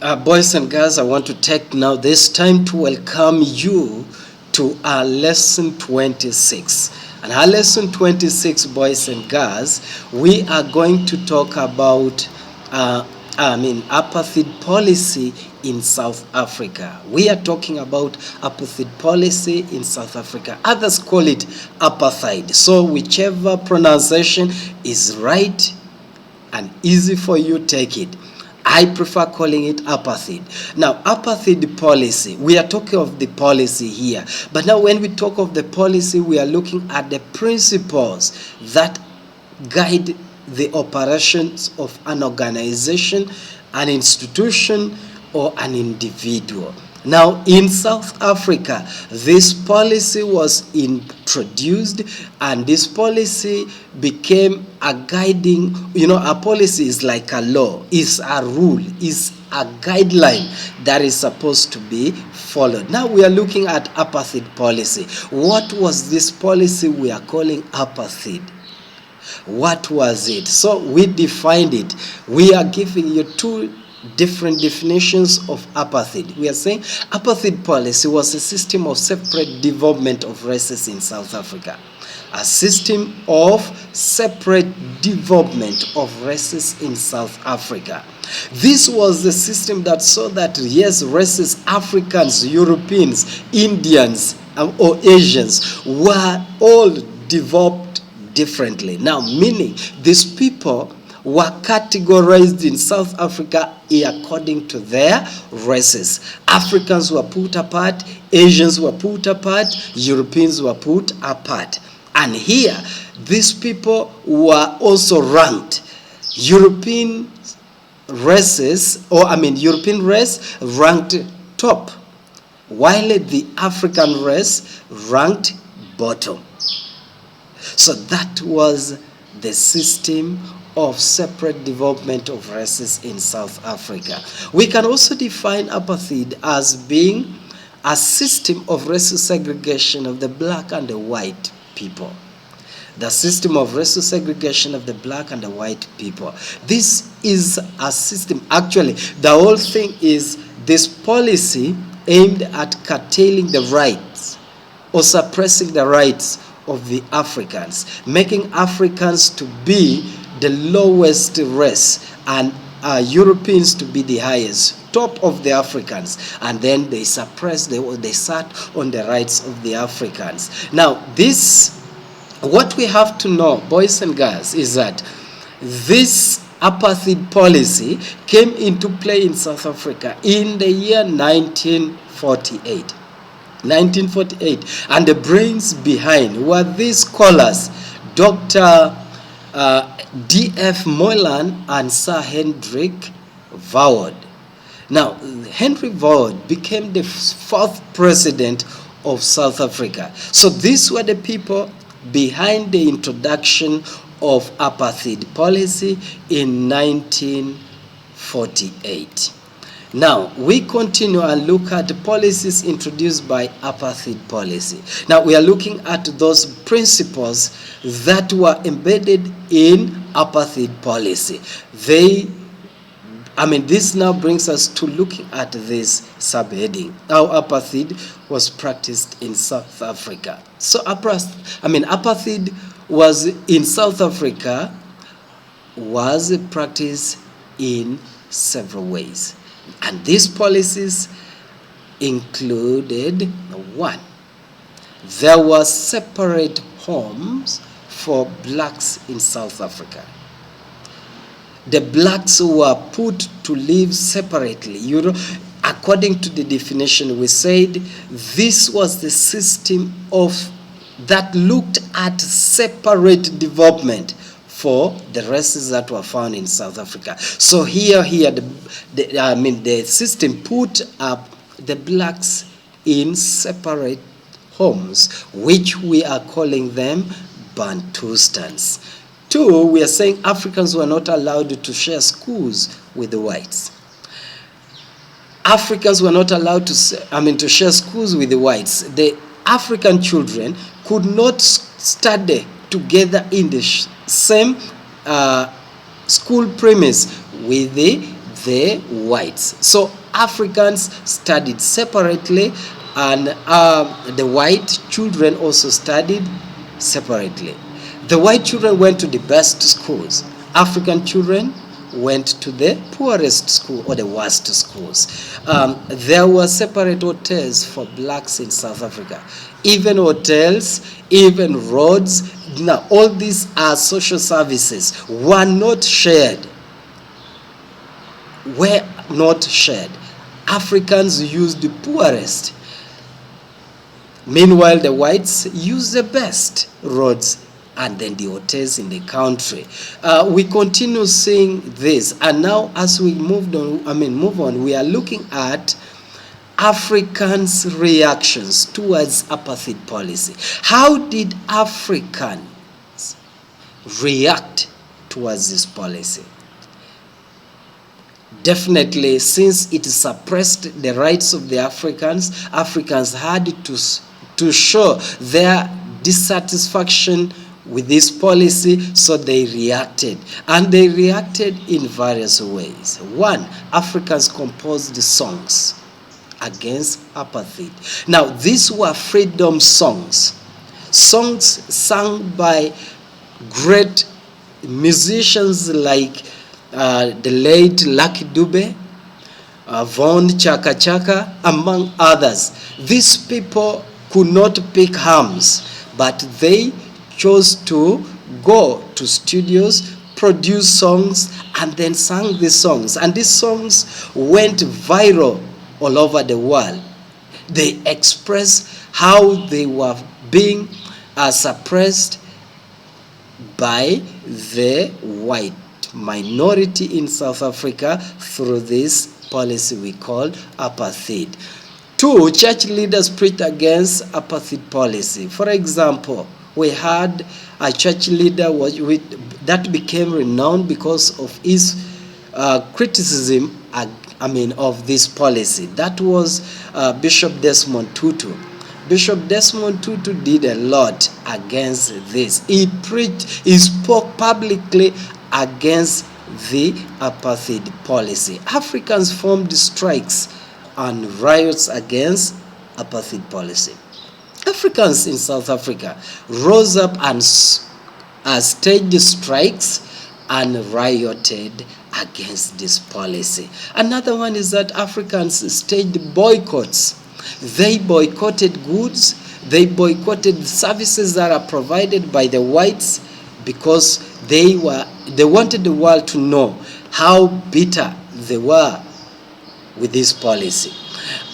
Boys and girls, I want to take now this time to welcome you to our lesson 26. And our lesson 26, boys and girls, we are going to talk about apartheid policy in South Africa. We are talking about apartheid policy in South Africa. Others call it apartheid. So whichever pronunciation is right and easy for you, take it. I prefer calling it apartheid. Now, apartheid policy, we are talking of the policy here. But now when we talk of the policy, we are looking at the principles that guide the operations of an organization, an institution, or an individual. Now, in South Africa, this policy was introduced, and this policy became a guiding, a policy is like a law, is a rule, is a guideline that is supposed to be followed. Now we are looking at apartheid policy. What was this policy we are calling apartheid? What was it? So we defined it. We are giving you two different definitions of apartheid. We are saying apartheid policy was a system of separate development of races in South Africa. A system of separate development of races in South Africa. This was the system that saw that, yes, races, Africans, Europeans, Indians, or Asians were all developed differently. Now, meaning these people were categorized in South Africa according to their races. Africans were put apart, Asians were put apart, Europeans were put apart. And here, these people were also ranked. European race ranked top, while the African race ranked bottom. So that was the system of separate development of races in South Africa. We can also define apartheid as being a system of racial segregation of the black and the white people. The system of racial segregation of the black and the white people. This is a system, actually, the whole thing is this policy aimed at curtailing the rights or suppressing the rights of the Africans, making Africans to be the lowest race and Europeans to be the highest, top of the Africans, and then they suppressed, they sat on the rights of the Africans. Now, what we have to know, boys and girls, is that this apartheid policy came into play in South Africa in the year 1948. 1948, and the brains behind were these scholars, Dr. D.F. Moylan and Sir Hendrik Verwoerd. Now, Hendrik Verwoerd became the fourth president of South Africa. So these were the people behind the introduction of apartheid policy in 1948. Now, we continue and look at the policies introduced by apartheid policy. Now, we are looking at those principles that were embedded in apartheid policy. This now brings us to looking at this subheading, how apartheid was practiced in South Africa. So, apartheid was in South Africa was practiced in several ways. And these policies included, one, there were separate homes for blacks in South Africa. The blacks were put to live separately. According to the definition, we said this was the system that looked at separate development for the races that were found in South Africa. So the system put up the blacks in separate homes, which we are calling them Bantustans. Two, we are saying Africans were not allowed to share schools with the whites. Africans were not allowed to share schools with the whites. The African children could not study together in the same school premise with the whites. So Africans studied separately, and the white children also studied separately. The white children went to the best schools. African children went to the poorest school or the worst schools. There were separate hotels for blacks in South Africa. Even hotels, even roads. Now, all these are social services were not shared. Were not shared. Africans used the poorest. Meanwhile, the whites used the best roads and then the hotels in the country. We continue seeing this, and now as we move on, we are looking at Africans' reactions towards apartheid policy. How did Africans react towards this policy? Definitely, since it suppressed the rights of the Africans, Africans had to show their dissatisfaction with this policy, so they reacted. And they reacted in various ways. One, Africans composed songs against apartheid. Now, these were freedom songs sung by great musicians like the late Lucky Dube, Von Chaka Chaka, among others. These people could not pick arms, but they chose to go to studios, produce songs, and then sang these songs. And these songs went viral all over the world. They expressed how they were being suppressed by the white minority in South Africa through this policy we call apartheid. Two, church leaders preached against apartheid policy. For example, we had a church leader that became renowned because of his criticism of this policy. That was Bishop Desmond Tutu. Bishop Desmond Tutu did a lot against this. He spoke publicly against the apartheid policy. Africans formed strikes and riots against apartheid policy. Africans in South Africa rose up and staged strikes and rioted against this policy. Another one is that Africans staged boycotts. They boycotted goods, they boycotted services that are provided by the whites because they wanted the world to know how bitter they were with this policy.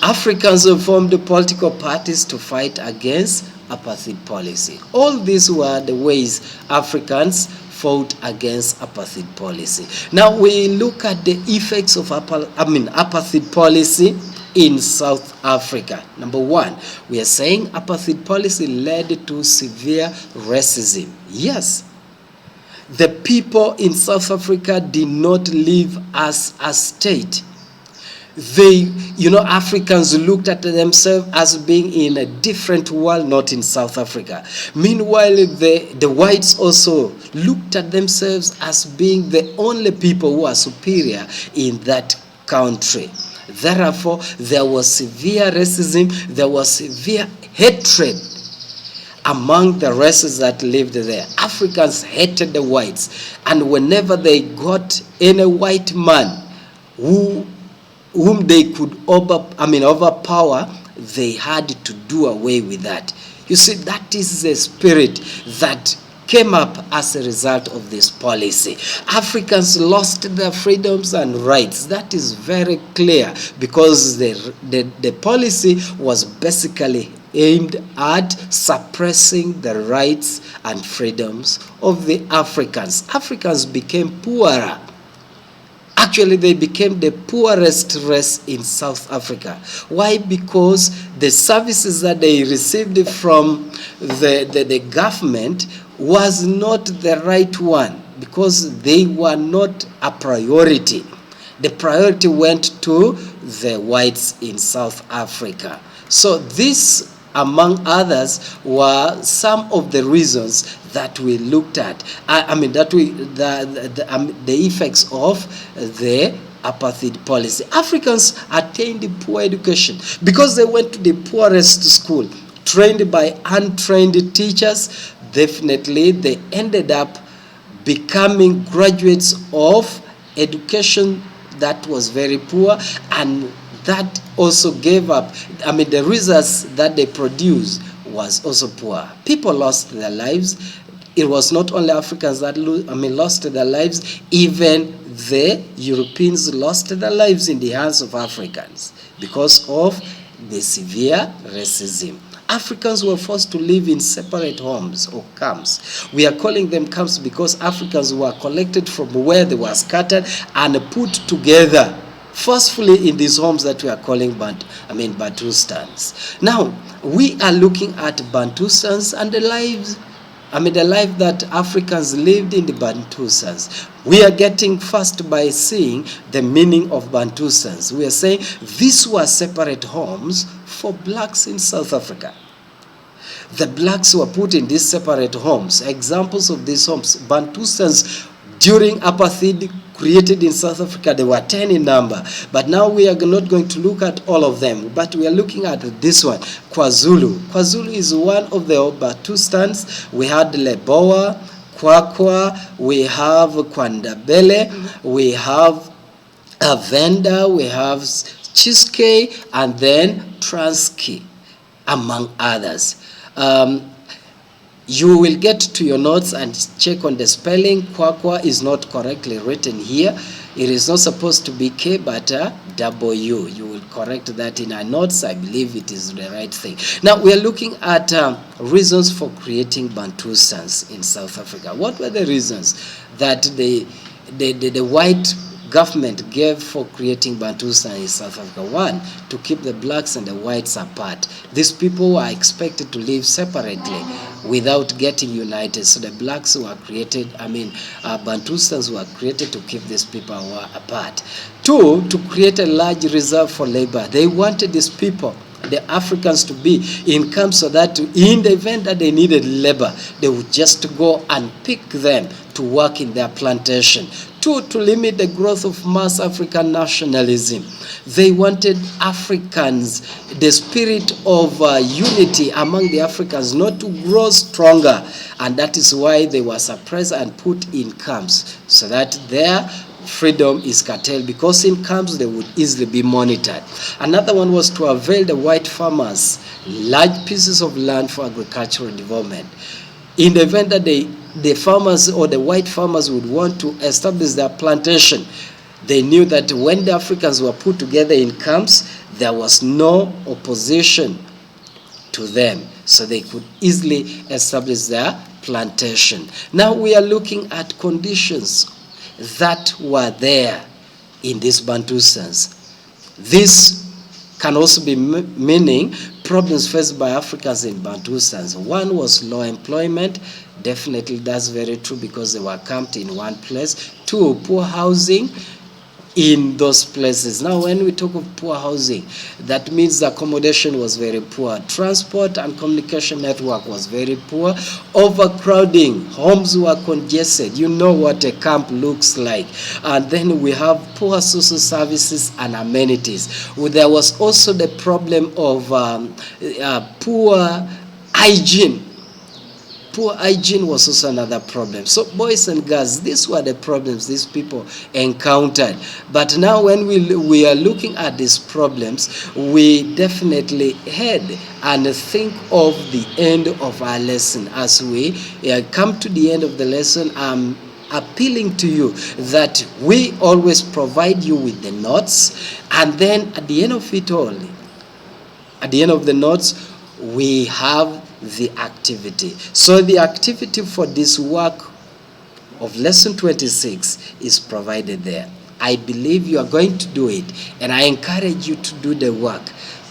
Africans formed political parties to fight against apartheid policy. All these were the ways Africans fought against apartheid policy. Now we look at the effects of apartheid policy in South Africa. Number one, we are saying apartheid policy led to severe racism. Yes, the people in South Africa did not live as a state. Africans looked at themselves as being in a different world, not in South Africa. Meanwhile, the whites also looked at themselves as being the only people who are superior in that country. Therefore, there was severe racism, there was severe hatred among the races that lived there. Africans hated the whites, and whenever they got any white man whom they could overpower, they had to do away with that. You see, that is the spirit that came up as a result of this policy. Africans lost their freedoms and rights. That is very clear because the policy was basically aimed at suppressing the rights and freedoms of the Africans. Africans became poorer. Actually, they became the poorest race in South Africa. Why? Because the services that they received from the government was not the right one, because they were not a priority. The priority went to the whites in South Africa. So this, among others, were some of the reasons that we looked at. The effects of the apartheid policy. Africans attained poor education because they went to the poorest school, trained by untrained teachers. Definitely, they ended up becoming graduates of education that was very poor, and that also gave up, the results that they produced was also poor. People lost their lives. It was not only Africans that lost their lives, even the Europeans lost their lives in the hands of Africans because of the severe racism. Africans were forced to live in separate homes or camps. We are calling them camps because Africans were collected from where they were scattered and put together forcefully in these homes that we are calling Bantustans. Now, we are looking at Bantustans and the life that Africans lived in the Bantustans. We are getting first by seeing the meaning of Bantustans. We are saying these were separate homes for blacks in South Africa. The blacks were put in these separate homes. Examples of these homes, Bantustans during apartheid created in South Africa, they were 10 in number. But now we are not going to look at all of them, but we are looking at this one, KwaZulu. KwaZulu is one of the Bantustans. We had Leboa, Kwakwa, we have Kwandabele, we have Avenda, we have Chiske, and then Transkei, among others. You will get to your notes and check on the spelling. Kwakwa is not correctly written here. It is not supposed to be K but W. You will correct that in our notes. I believe it is the right thing. Now we are looking at reasons for creating Bantustans in South Africa. What were the reasons that the white government gave for creating Bantustans in South Africa? One, to keep the blacks and the whites apart. These people were expected to live separately without getting united. So the blacks were created, Bantustans were created to keep these people apart. Two, to create a large reserve for labor. They wanted these people, the Africans, to be in camps so that in the event that they needed labor, they would just go and pick them to work in their plantation. Two, to limit the growth of mass African nationalism. They wanted Africans, the spirit of unity among the Africans, not to grow stronger. And that is why they were suppressed and put in camps, so that their freedom is curtailed, because in camps they would easily be monitored. Another one was to avail the white farmers large pieces of land for agricultural development. In the event that the farmers or the white farmers would want to establish their plantation, they knew that when the Africans were put together in camps, there was no opposition to them, so they could easily establish their plantation. Now we are looking at conditions that were there in these Bantustans. This can also be meaning problems faced by Africans in Bantustans. One was low employment. Definitely that's very true, because they were camped in one place. Two, poor housing in those places. Now when we talk of poor housing, that means the accommodation was very poor. Transport and communication network was very poor. Overcrowding, homes were congested. You know what a camp looks like. And then we have poor social services and amenities. There was also the problem of poor hygiene. Poor hygiene was also another problem. So boys and girls, these were the problems these people encountered. But now when we are looking at these problems, we definitely head and think of the end of our lesson. As we come to the end of the lesson, I'm appealing to you that we always provide you with the notes, and then at the end of it all, at the end of the notes, we have the activity. So the activity for this work of lesson 26 is provided there. I believe you are going to do it, and I encourage you to do the work.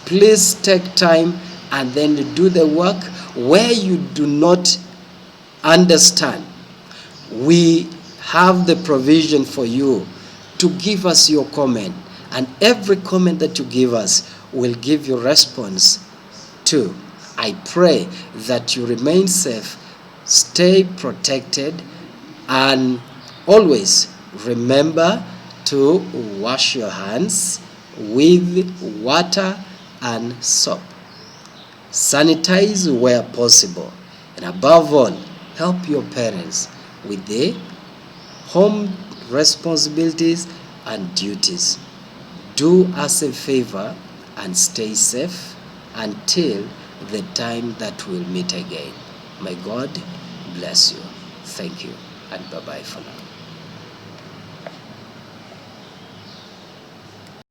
Please take time and then do the work. Where you do not understand, we have the provision for you to give us your comment, and every comment that you give us will give you response to. I pray that you remain safe, stay protected, and always remember to wash your hands with water and soap. Sanitize where possible, and above all, help your parents with their home responsibilities and duties. Do us a favor and stay safe until the time that we'll meet again. May God bless you. Thank you, and bye-bye for now.